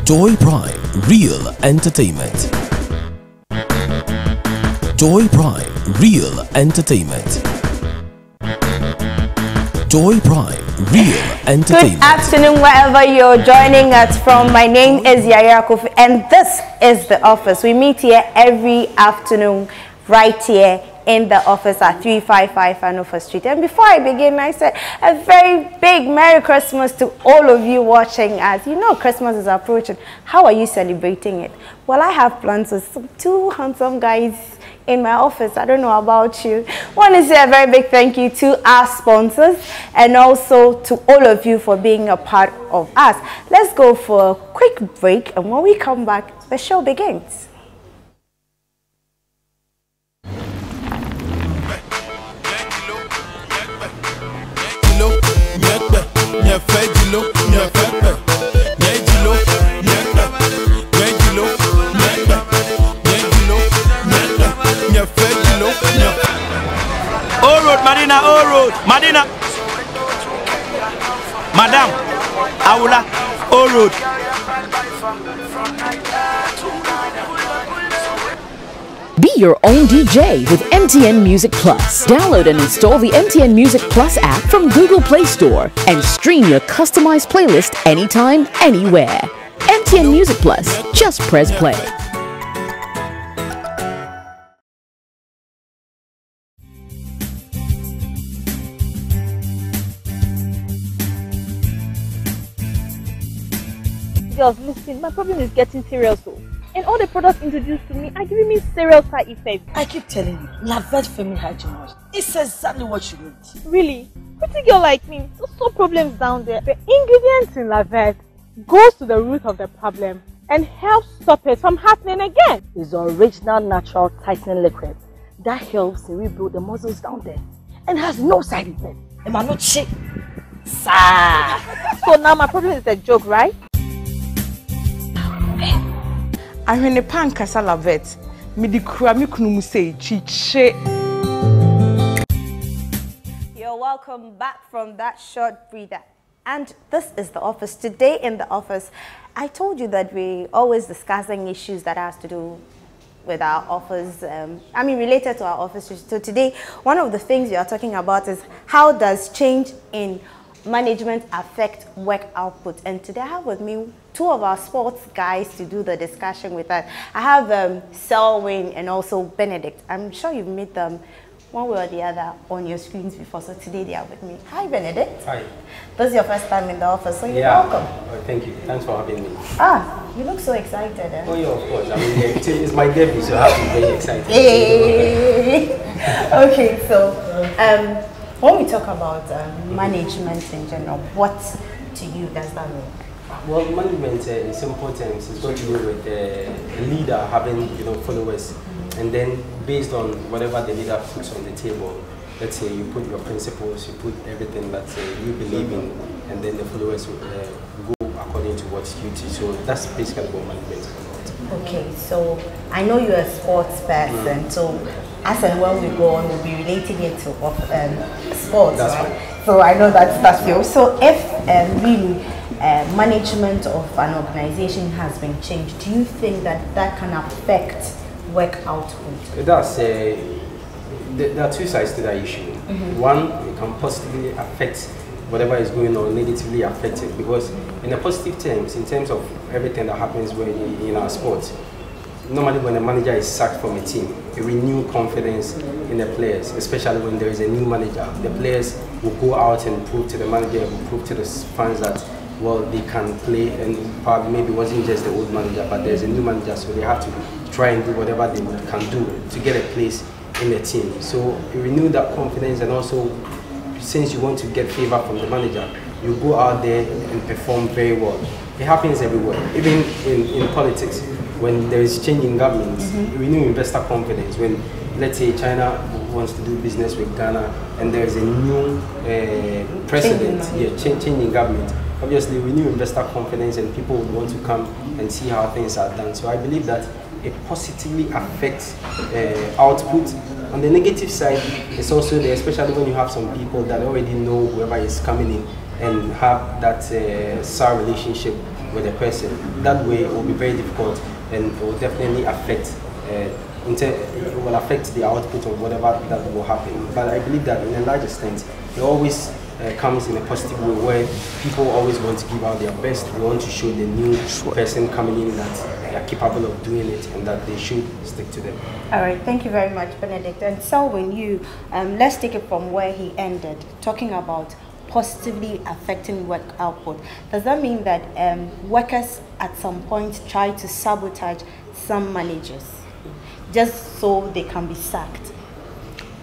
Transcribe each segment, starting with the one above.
Joy Prime Real Entertainment. Joy Prime Real Entertainment. Joy Prime Real Entertainment. Good afternoon, wherever you're joining us from. My name is Yayira Coffie, and this is The Office. We meet here every afternoon, right here in the office at 355 Hanover Street. And before I begin, I said a very big Merry Christmas to all of you watching us. You know Christmas is approaching. How are you celebrating it? Well, I have plans with two handsome guys in my office. I don't know about you. I want to say a very big thank you to our sponsors and also to all of you for being a part of us. Let's go for a quick break, and when we come back, the show begins. Madina, oh road, Madina, Madam, Aula, oh road. Be your own DJ with MTN Music Plus. Download and install the MTN Music Plus app from Google Play Store and stream your customized playlist anytime, anywhere. MTN Music Plus. Just press play. Girls, listen, my problem is getting serious. And all the products introduced to me are giving me serious side effects. I keep telling you, Lavette Femi Hygiene Wash. It's exactly what you need. Really? Pretty girl like me, there's no problems down there. The ingredients in Lavette goes to the root of the problem and helps stop it from happening again. It's the original natural tightening liquid that helps to rebuild the muscles down there and has no side effects. Am I not shit? So now my problem is a joke, right? I'm in a pan Lavette. You're welcome back from that short breather. And this is The Office. Today in The Office, I told you that we're always discussing issues that has to do with our office, related to our office. So today, one of the things we are talking about is how does change in management affect work output. And today I have with me two of our sports guys to do the discussion with us. I have Selwyn and also Benedict. I'm sure you've met them one way or the other on your screens before, so today they are with me. Hi Benedict. Hi. This is your first time in the office, so you're welcome. Oh, thank you. Thanks for having me. You look so excited. Eh? Oh yeah, of course. It's my debut, so I have to be very excited. Hey. Okay, so when we talk about management in general, what to you does that mean? Well, management in simple terms is going to do with a leader having followers, and then based on whatever the leader puts on the table, let's say you put your principles, you put everything that you believe in, and then the followers will go according to what you teach. So that's basically what management is about. Okay, so I know you're a sports person, so as and when we go on, we'll be relating it to sports, that's right? Fine. So I know that's you. So if really management of an organization has been changed, do you think that that can affect work output? It does. There are two sides to that issue. One, it can positively affect whatever is going on, negatively affect it, because in a positive terms, in terms of everything that happens in our sports, normally when a manager is sacked from a team, it renews confidence in the players, especially when there is a new manager. The players will go out and prove to the manager, will prove to the fans that, well, they can play, and probably maybe it wasn't just the old manager, but there's a new manager, so they have to try and do whatever they can do to get a place in the team. So you renew that confidence, and also since you want to get favor from the manager, you go out there and perform very well. It happens everywhere, even in politics. When there is change in government, you renew investor confidence. When, let's say, China wants to do business with Ghana and there is a new president, change in government, obviously we renew investor confidence and people would want to come and see how things are done. So I believe that it positively affects output. On the negative side, it's also there, especially when you have some people that already know whoever is coming in and have that sour relationship with the person. That way it will be very difficult, and it will definitely affect it will affect the output of whatever that will happen. But I believe that in a large extent, it always comes in a positive way, where people always want to give out their best. They want to show the new person coming in that they are capable of doing it and that they should stick to them. All right, thank you very much, Benedict. And Selwyn, you, let's take it from where he ended, talking about positively affecting work output. Does that mean that workers at some point try to sabotage some managers just so they can be sacked?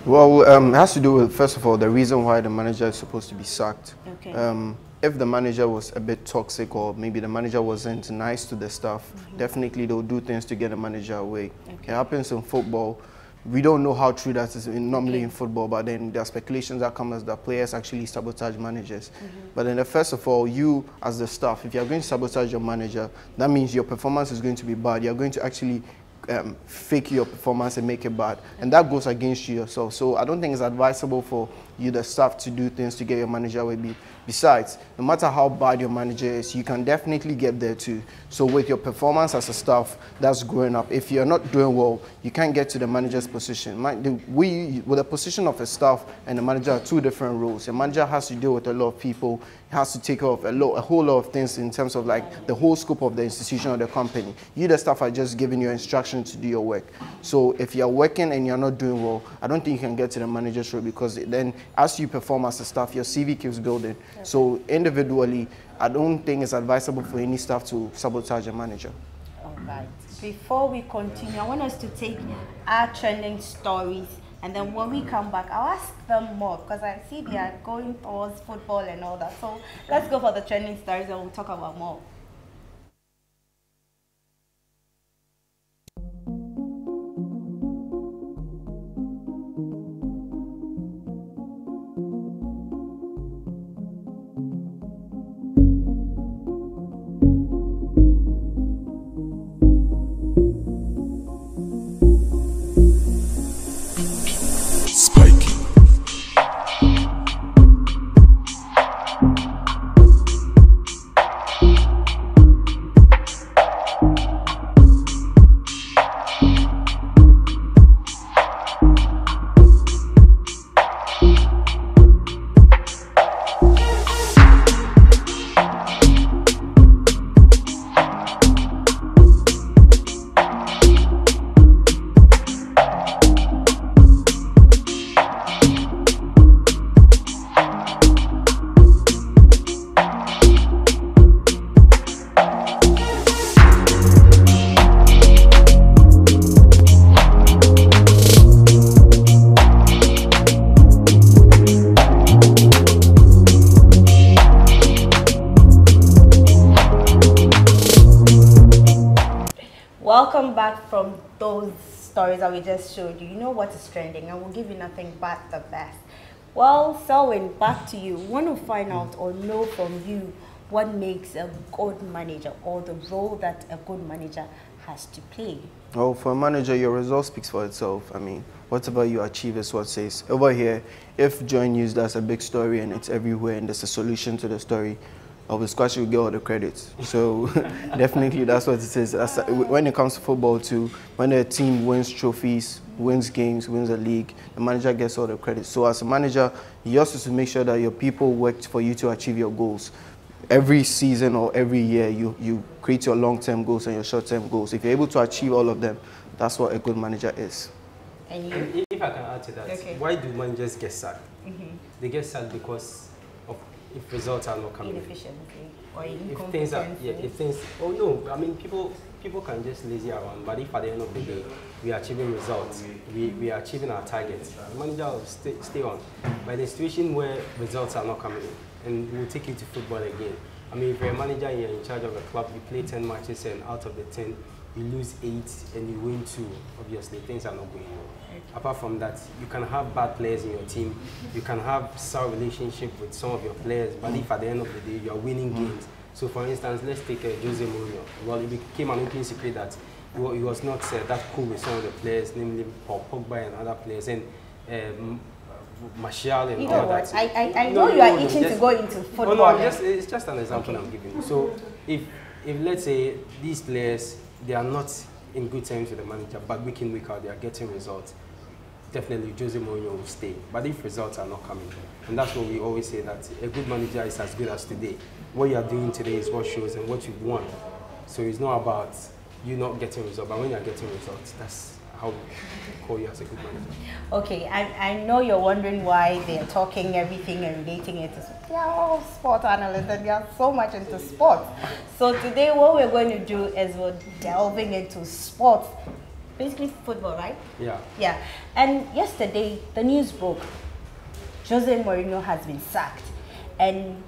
Well, it has to do with, first of all, the reason why the manager is supposed to be sacked. Okay. If the manager was a bit toxic, or maybe the manager wasn't nice to the staff, definitely they'll do things to get the manager away. Okay. It happens in football. We don't know how true that is normally in football, but then there are speculations that come as the players actually sabotage managers. But then first of all, you as the staff, if you're going to sabotage your manager, that means your performance is going to be bad. You're going to actually fake your performance and make it bad, and that goes against you yourself. So I don't think it's advisable for you, the staff, to do things to get your manager away. Besides, no matter how bad your manager is, you can definitely get there too. So with your performance as a staff that's growing up, if you're not doing well, you can't get to the manager's position. With the position of a staff and the manager are two different roles. A manager has to deal with a lot of people, has to take care of a whole lot of things in terms of like the whole scope of the institution or the company. You, the staff, are just giving you instructions to do your work. So if you're working and you're not doing well, I don't think you can get to the manager's role, because then as you perform as a staff, your CV keeps building. So individually, I don't think it's advisable for any staff to sabotage a manager. All right. Before we continue, I want us to take our trending stories, and then when we come back, I'll ask them more, because I see they are going towards football and all that. So let's go for the trending stories and we'll talk about more. Welcome back from those stories that we just showed you. You know what is trending, and we'll give you nothing but the best. Well, Selwyn, back to you. Want to find out or know from you what makes a good manager, or the role that a good manager has to play? Well, for a manager, your result speaks for itself. I mean, whatever you achieve is what says. Over here, if Joy News does a big story and it's everywhere and there's a solution to the story, of course you'll get all the credits. So definitely that's what it is. When it comes to football too, when a team wins trophies, wins games, wins a league, the manager gets all the credits. So as a manager, you also have to make sure that your people work for you to achieve your goals. Every season or every year, you create your long-term goals and your short-term goals. If you're able to achieve all of them, that's what a good manager is. And you? If I can add to that, okay. Why do managers get sacked? They get sacked because if results are not coming. Inefficiency or oh no, I mean people can just lazy around, but if at the end of the day we are achieving results, we are achieving our targets, the manager will stay on. But in a situation where results are not coming in, and we'll take you to football again. I mean, if you're a manager and you're in charge of a club, you play 10 matches and out of the 10, you lose 8 and you win 2, obviously things are not going well. Apart from that, you can have bad players in your team, you can have sour relationship with some of your players, but if at the end of the day you are winning games. So for instance, let's take Jose Mourinho. Well, it became an open secret that he was not that cool with some of the players, namely Paul Pogba and other players, and Martial and all that. I know you are itching to go into football. Oh no, it's just an example I'm giving you. So if if let's say these players, they are not in good terms with the manager, but week in, week out, they are getting results, definitely Jose Mourinho will stay. But if results are not coming, and that's what we always say, that a good manager is as good as today. What you are doing today is what shows and what you've won. So it's not about you not getting results, but when you are getting results, that's how we call you as a good manager. Okay, I know you're wondering why they're talking everything and relating it to sport. They are all sport analysts and they are so much into sports. So today what we're going to do is we're delving into sports, basically football, right? Yeah. Yeah. And yesterday the news broke. Jose Mourinho has been sacked. And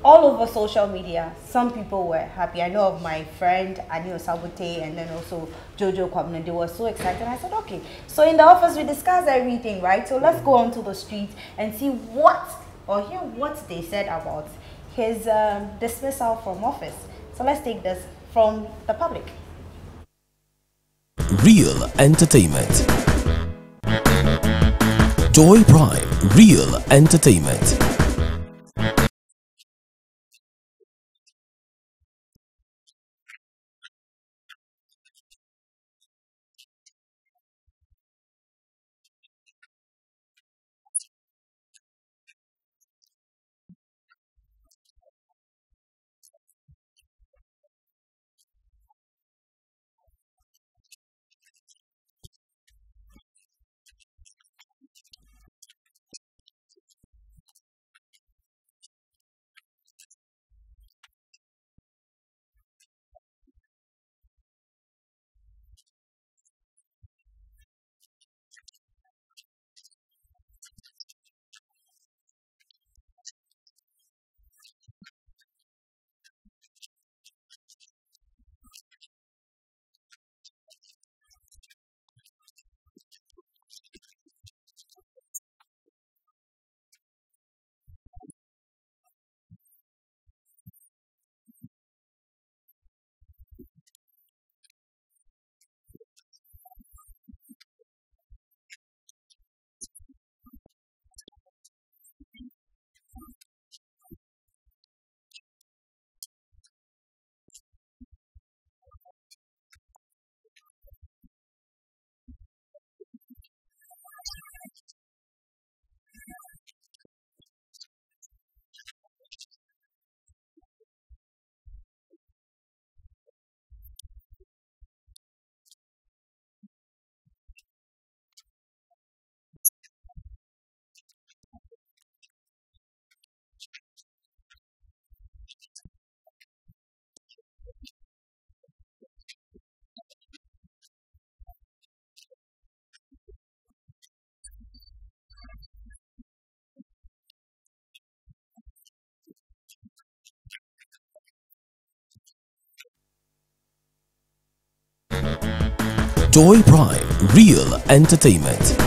all over social media, some people were happy. I know of my friend Anio Sabote and then also Jojo Kwabna. They were so excited. I said, okay. So in the office, we discussed everything, right? So let's go onto the streets and see what, or hear what they said about his dismissal from office. So let's take this from the public. Real entertainment. Joy Prime. Real entertainment. Joy Prime. Real entertainment.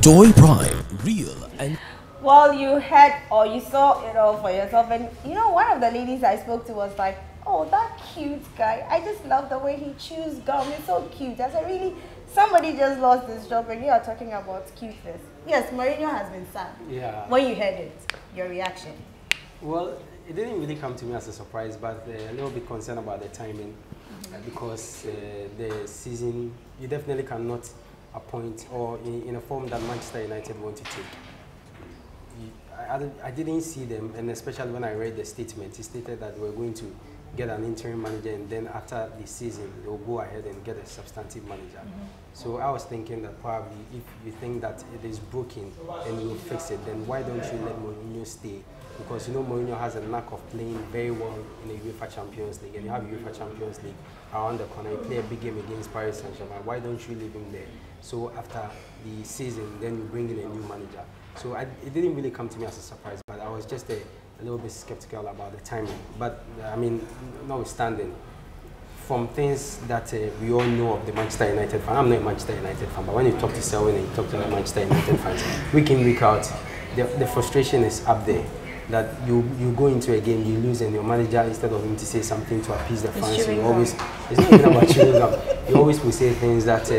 Joy Prime. Real and Well, you had or you saw it all for yourself, and you know, one of the ladies I spoke to was like, "Oh, that cute guy! I just love the way he chews gum. It's so cute." I said, "Really? Somebody just lost his job, and you are talking about cuteness?" Yes, Mourinho has been sacked. Yeah. When you heard it, your reaction? Well, it didn't really come to me as a surprise, but a little bit concerned about the timing, because the season, you definitely cannot appoint or in a form that Manchester United want to take. I didn't see them, and especially when I read the statement, it stated that we're going to get an interim manager, and then after the season, they'll go ahead and get a substantive manager. So I was thinking that probably if you think that it is broken and you'll fix it, then why don't you let Mourinho stay? Because you know Mourinho has a knack of playing very well in the UEFA Champions League, and you have UEFA Champions League around the corner. You play a big game against Paris Saint-Germain. Why don't you leave him there? So after the season, then you bring in a new manager. So it didn't really come to me as a surprise, but I was just a little bit skeptical about the timing. But I mean, notwithstanding, from things that we all know of the Manchester United fan, I'm not a Manchester United fan, but when you talk to Selwyn and you talk to the Manchester United fans, week in, week out, the frustration is up there. That you go into a game, you lose, and your manager, instead of him to say something to appease the fans, you always, it's not even about chewing gum. You always will say things that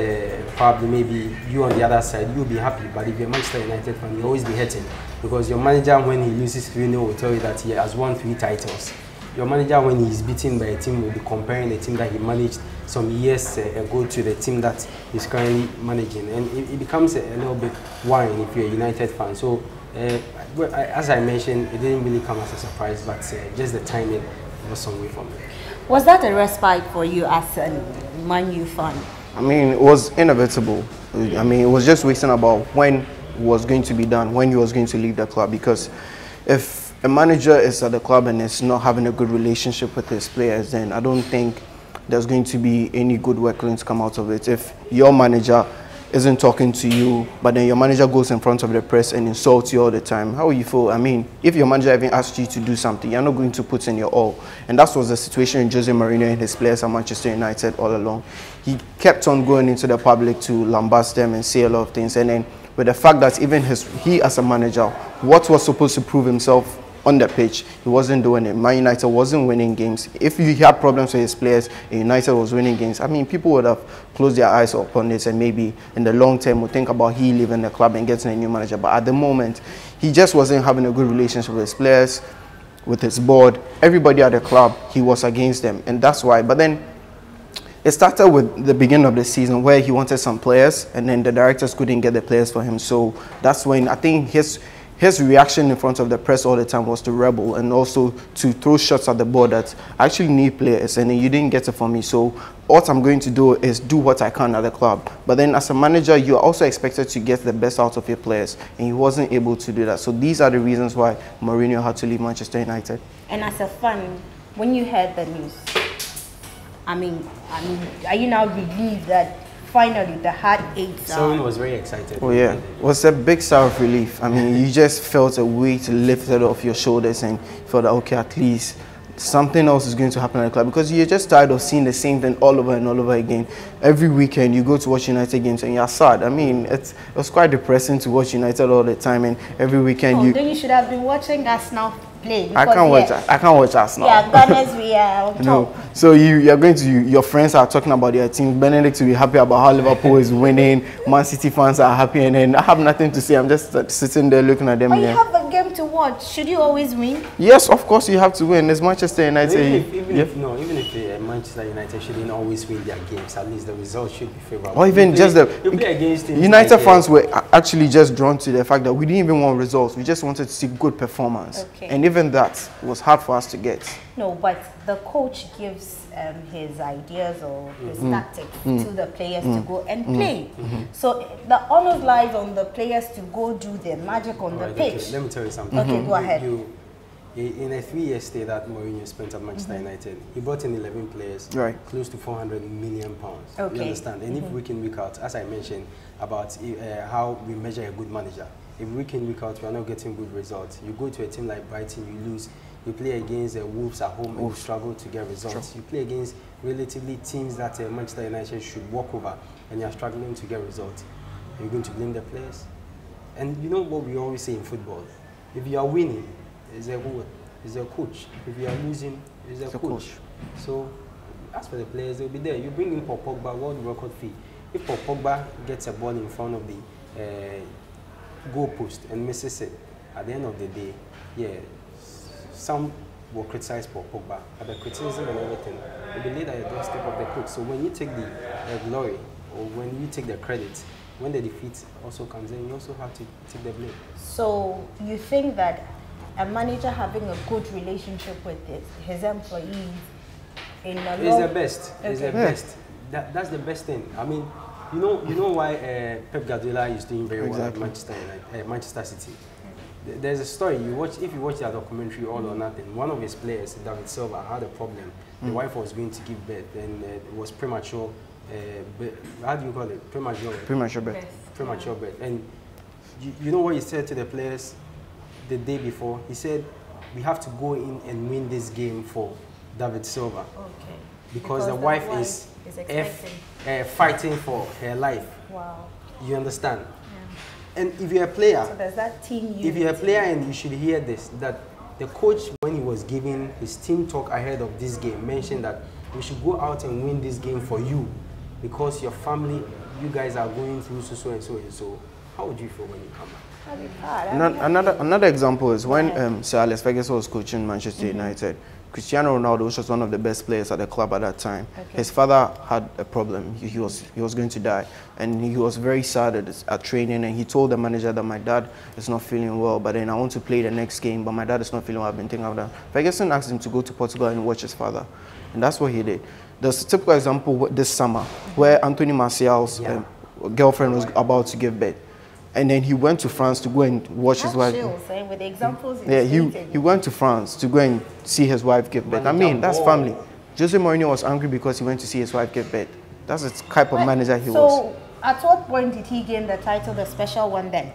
probably maybe you on the other side, you'll be happy, but if you're a Manchester United fan, you'll always be hurting. Because your manager, when he loses 3-0, will tell you that he has won 3 titles. your manager, when he's beaten by a team, will be comparing the team that he managed some years ago to the team that he's currently managing, and it becomes a little bit worrying if you're a United fan. So, as I mentioned, it didn't really come as a surprise, but just the timing was some way for me. Was that a respite for you as a Man U fan? I mean, it was inevitable. I mean, it was just waiting about when it was going to be done, when he was going to leave the club. Because if a manager is at the club and is not having a good relationship with his players, then I don't think there's going to be any good work going to come out of it. If your manager isn't talking to you, but then your manager goes in front of the press and insults you all the time, how will you feel? I mean, if your manager even asked you to do something, you're not going to put in your all. And that was the situation in Jose Mourinho and his players at Manchester United all along. He kept on going into the public to lambast them and say a lot of things. And then with the fact that even he as a manager, what was supposed to prove himself on the pitch, he wasn't doing it. Man United wasn't winning games. If he had problems with his players and United was winning games, I mean, people would have closed their eyes upon this and maybe in the long term would think about he leaving the club and getting a new manager. But at the moment, he just wasn't having a good relationship with his players, with his board. Everybody at the club, he was against them, and that's why. But then it started with the beginning of the season where he wanted some players and then the directors couldn't get the players for him. So that's when I think his reaction in front of the press all the time was to rebel and also to throw shots at the board that I actually need players and you didn't get it for me. So what I'm going to do is do what I can at the club. But then as a manager, you're also expected to get the best out of your players, and he wasn't able to do that. So these are the reasons why Mourinho had to leave Manchester United. And as a fan, when you heard the news, I mean, are you now relieved that finally the hard 8 Someone was very excited. Oh yeah, it was a big sigh of relief. I mean, you just felt a weight lifted off your shoulders and felt that, okay, at least something else is going to happen at the club, because you're just tired of seeing the same thing all over and all over again. Every weekend you go to watch United games and you're sad. I mean, it was quite depressing to watch United all the time, and every weekend then you should have been watching us now play. I can't watch us now. Yeah, Gunners, we are on top. No. So you're going to, your friends are talking about their team. Benedict will be happy about how Liverpool is winning. Man City fans are happy, and then I have nothing to say. I'm just sitting there looking at them. But you have a game to watch. Should you always win? Yes, of course you have to win. It's Manchester United. Even if Manchester United shouldn't always win their games, at least the result should be favorable. Or even just the United like fans were actually just drawn to the fact that we didn't even want results. We just wanted to see good performance. Okay. And even that was hard for us to get. No, but the coach gives his ideas or his tactics to the players to go and play. So the honors lies on the players to go do their magic on the pitch. Okay, let me tell you something. Okay, go ahead. In a 3-year stay that Mourinho spent at Manchester United, he brought in 11 players, close to £400 million. Okay. You understand? And if week in, week out, as I mentioned about how we measure a good manager, if week in, week out we are not getting good results, you go to a team like Brighton, you lose. You play against the Wolves at home and you struggle to get results. You play against relatively teams that Manchester United should walk over and you are struggling to get results. Are you going to blame the players? And you know what we always say in football? If you are winning, it's a coach. If you are losing, it's a coach. So as for the players, they'll be there. You bring in Paul Pogba, world record fee. If Paul Pogba gets a ball in front of the goal post and misses it, at the end of the day, some will criticize Paul Pogba, but the criticism and everything will be laid at the doorstep of the coach. So when you take the glory or when you take the credit, when the defeat also comes in, you also have to take the blame. So you think that a manager having a good relationship with his employees in a is the best. Okay. Is the best. That's the best thing. I mean, you know why Pep Guardiola is doing very well at Manchester City. There's a story. If you watch that documentary, All or Nothing, one of his players, David Silva, had a problem. The wife was going to give birth, and it was premature. How do you call it? Premature birth. And you know what he said to the players the day before? He said, "We have to go in and win this game for David Silva." Okay. Because the wife is fighting for her life. Wow. You understand? And if you're a player, so there's that team unity. If you're a player, and you should hear this, that the coach, when he was giving his team talk ahead of this game, mentioned that we should go out and win this game for you, because your family, you guys are going through so and so and so. How would you feel when you come back? Another example is when Sir Alex Ferguson was coaching Manchester United. Cristiano Ronaldo, which was one of the best players at the club at that time, his father had a problem. He was going to die, and he was very sad at training. And he told the manager that my dad is not feeling well, but then I want to play the next game, but my dad is not feeling well. I've been thinking of that. Ferguson asked him to go to Portugal and watch his father, and that's what he did. There's a typical example this summer where Anthony Martial's girlfriend was about to give birth. And then he went to France to go and watch his wife. With the examples he went to France to go and see his wife give birth. I mean, that's family. Jose Mourinho was angry because he went to see his wife give birth. That's the type of manager he was. So, at what point did he gain the title, the special one then?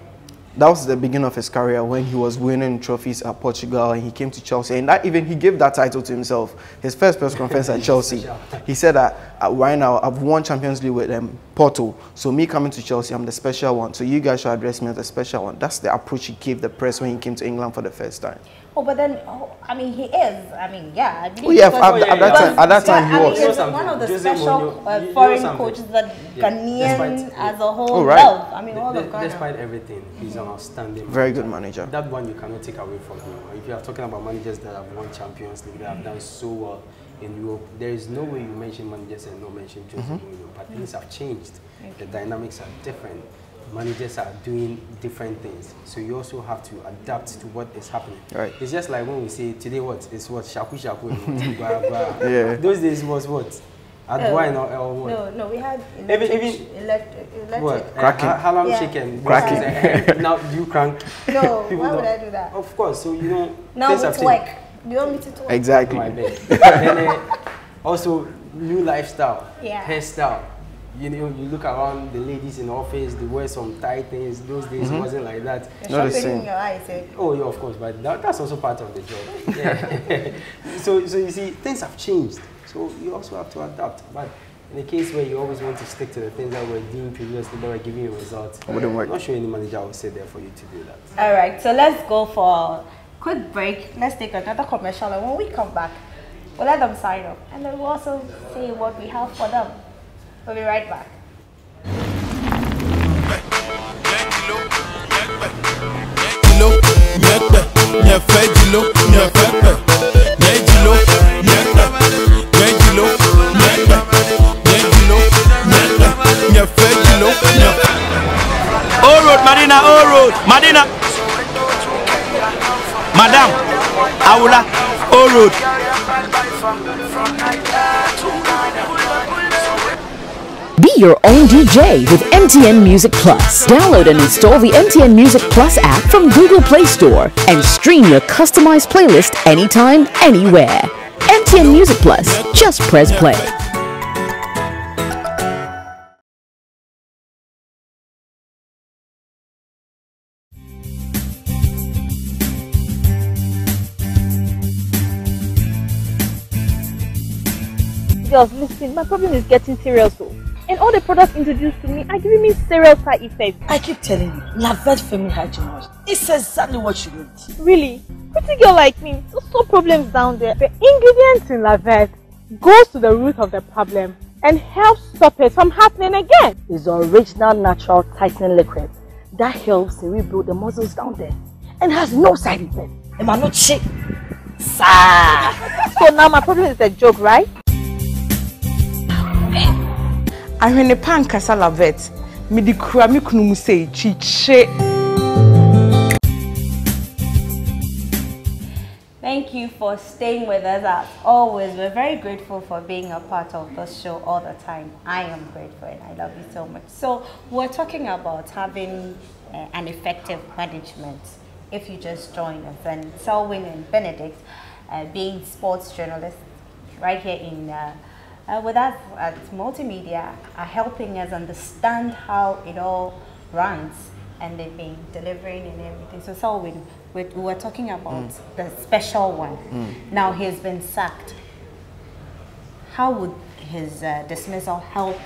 That was the beginning of his career when he was winning trophies at Portugal, and he came to Chelsea. And he gave that title to himself. His first press conference at Chelsea, he said that right now I've won Champions League with Porto. So me coming to Chelsea, I'm the special one. So you guys should address me as the special one. That's the approach he gave the press when he came to England for the first time. Oh, but then, I mean, he is. I mean, yeah. I believe at that time he was. He's one of the special foreign coaches that Ghanaians as a whole love. I mean, all of Ghana. Despite everything, he's an outstanding very good manager. That one you cannot take away from him. If you are talking about managers that have won Champions League, that have done so well in Europe, there is no way you mention managers and not mention Jose Mourinho. But things have changed. The dynamics are different. Managers are doing different things, so you also have to adapt to what is happening. Right. It's just like when we say today, it's what shaku shaku. Yeah. Those days was what? Or what? No, we had electric. What? Cracking. Halam chicken. Cracking. Now you crank. No, why would I do that? Of course. So you know. Now it's work. You want me to talk? Exactly. And also new lifestyle. Yeah. Hairstyle. You know, you look around the ladies in the office, they wear some tight things. Those days it wasn't like that. Not the same. In your eyes, eh? Oh, yeah, of course, but that's also part of the job. Yeah. so you see, things have changed. So you also have to adapt. But in a case where you always want to stick to the things that were doing previously, that were giving you results, it wouldn't work. I'm not sure any manager will sit there for you to do that. All right, so let's go for a quick break. Let's take another commercial, and when we come back, we'll let them sign up, and then we'll also see what we have for them. We'll be right back. Madina, Madina. Madam, Aula, Road. Be your own DJ with MTN Music Plus. Download and install the MTN Music Plus app from Google Play Store and stream your customized playlist anytime, anywhere. MTN Music Plus. Just press play. Girls, listen, my problem is getting serious. And all the products introduced to me are giving me serious side effects. I keep telling you, Lavette Femi Hygiene Wash. It's exactly what you need. Really? Pretty girl like me, there's no problems down there. The ingredients in Lavette goes to the root of the problem and helps stop it from happening again. It's the original natural tightening liquid that helps to rebuild the muscles down there and has no side effects. Am I not shit? So now my problem is a joke, right? I when the pan kasa Lavette, me di kura mi kunu mu say chiche. Thank you for staying with us as always. We're very grateful for being a part of this show all the time. I am grateful and I love you so much. So we're talking about having an effective management. If you just join us, and Selwyn and Benedict, being sports journalists right here in with us at Multimedia, are helping us understand how it all runs, and they've been delivering and everything. So Selwyn, we were talking about the special one. Now he's been sacked. How would his dismissal help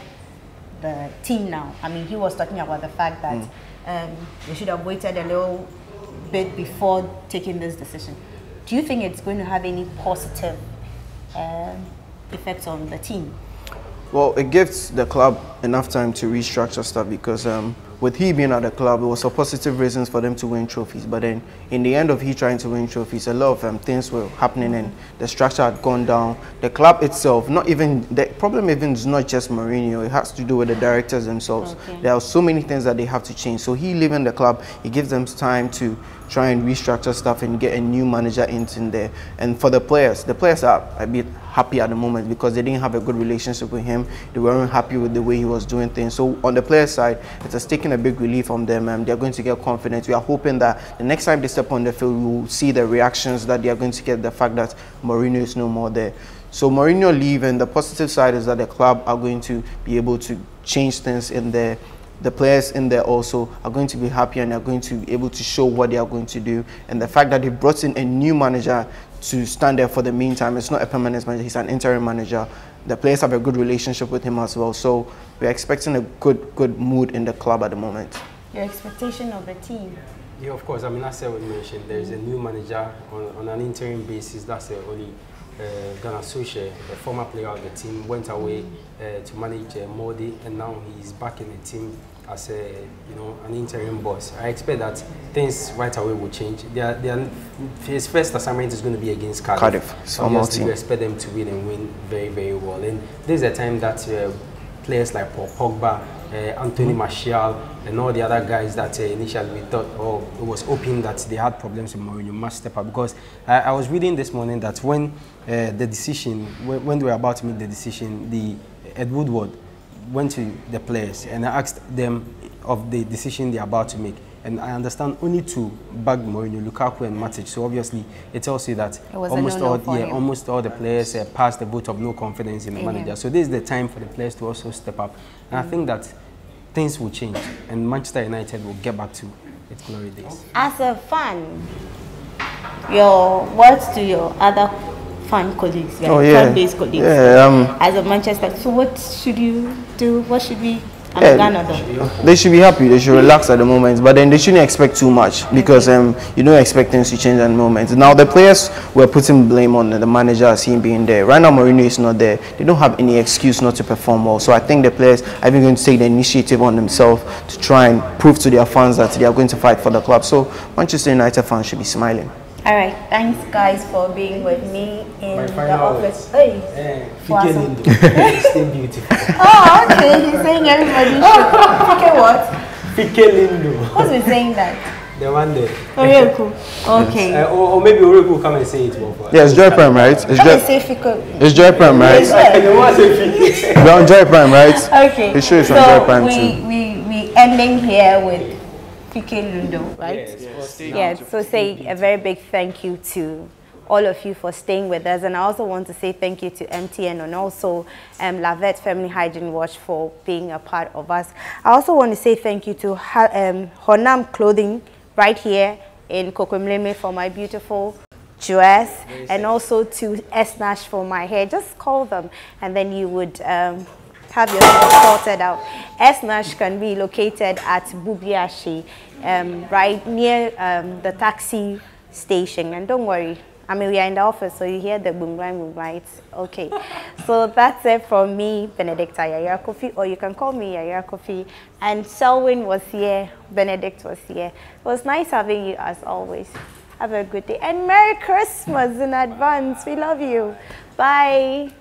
the team now? I mean, he was talking about the fact that they should have waited a little bit before taking this decision. Do you think it's going to have any positive effects on the team? Well, it gives the club enough time to restructure stuff because with he being at the club, it was for positive reasons for them to win trophies. But then, in the end of he trying to win trophies, a lot of things were happening and the structure had gone down. The club itself, not even, the problem even is not just Mourinho, it has to do with the directors themselves. Okay. There are so many things that they have to change. So he leaving the club, he gives them time to try and restructure stuff and get a new manager in there. And for the players are a bit happy at the moment because they didn't have a good relationship with him. They weren't happy with the way he was doing things. So on the player side, it has taken a big relief from them. They're going to get confidence. We are hoping that the next time they step on the field, we will see the reactions that they are going to get, the fact that Mourinho is no more there. So Mourinho leaving, the positive side is that the club are going to be able to change things in there. The players in there also are going to be happy and are going to be able to show what they are going to do. And the fact that they brought in a new manager to stand there for the meantime, it's not a permanent manager, he's an interim manager. The players have a good relationship with him as well. So we're expecting a good mood in the club at the moment. Your expectation of the team? Yeah, of course. I mean, as I mentioned, there is a new manager on an interim basis. That's the only Ghana Solskjaer, a former player of the team, went away to manage Modi, and now he's back in the team as an interim boss. I expect that things right away will change. His first assignment is going to be against Cardiff. Obviously, we expect them to win and win very, very well. And this is a time that players like Paul Pogba, Anthony Martial, and all the other guys that initially we thought, oh, it was hoping that they had problems with Mourinho, must step up. Because I was reading this morning that when the decision, when they were about to make the decision, Ed Woodward went to the players and asked them of the decision they're about to make. And I understand only two bagged Mourinho, Lukaku and Matic. So obviously it tells you that almost all the players passed the vote of no confidence in the manager. So this is the time for the players to also step up. And I think that things will change and Manchester United will get back to its glory days. As a fan, your words to your other fan colleagues, fan-based colleagues, as a Manchester, so what should you do? What should we they should be happy, they should relax at the moment, but then they shouldn't expect too much because you don't expect things to change at the moment. Now the players were putting blame on the manager as him being there. Right now Mourinho is not there. They don't have any excuse not to perform well. So I think the players are even going to take the initiative on themselves to try and prove to their fans that they are going to fight for the club. So Manchester United fans should be smiling. All right, thanks guys for being with me in the office. Hey, still beautiful. Oh, okay. He's saying everybody should. Fike what? Fike Lindo. Who's been saying that? The one day. Oreku. Okay. Yes. Or maybe Oreku will come and say it more. Yeah, it's Joy Prime, right? It's Joy Prime, right? We're on Joy Prime, right? Okay. It sure is on Joy Prime too. We ending here with Fike Lundo, right? Yes. So say a very big thank you to all of you for staying with us, and I also want to say thank you to MTN and also Lavette Family Hygiene Wash for being a part of us. I also want to say thank you to Honam Clothing right here in Kokomleme for my beautiful dress, and also to S-Nash for my hair. Just call them and then you would have yourself sorted out. S-Nash can be located at Bubiashi, right near the taxi station. And don't worry, I mean, we are in the office, so you hear the boom, boom, right? Okay. So that's it from me, Benedicta Yayira Coffie, or you can call me Yayira Coffie. And Selwyn was here, Benedict was here. It was nice having you as always. Have a good day. And Merry Christmas in advance. We love you. Bye.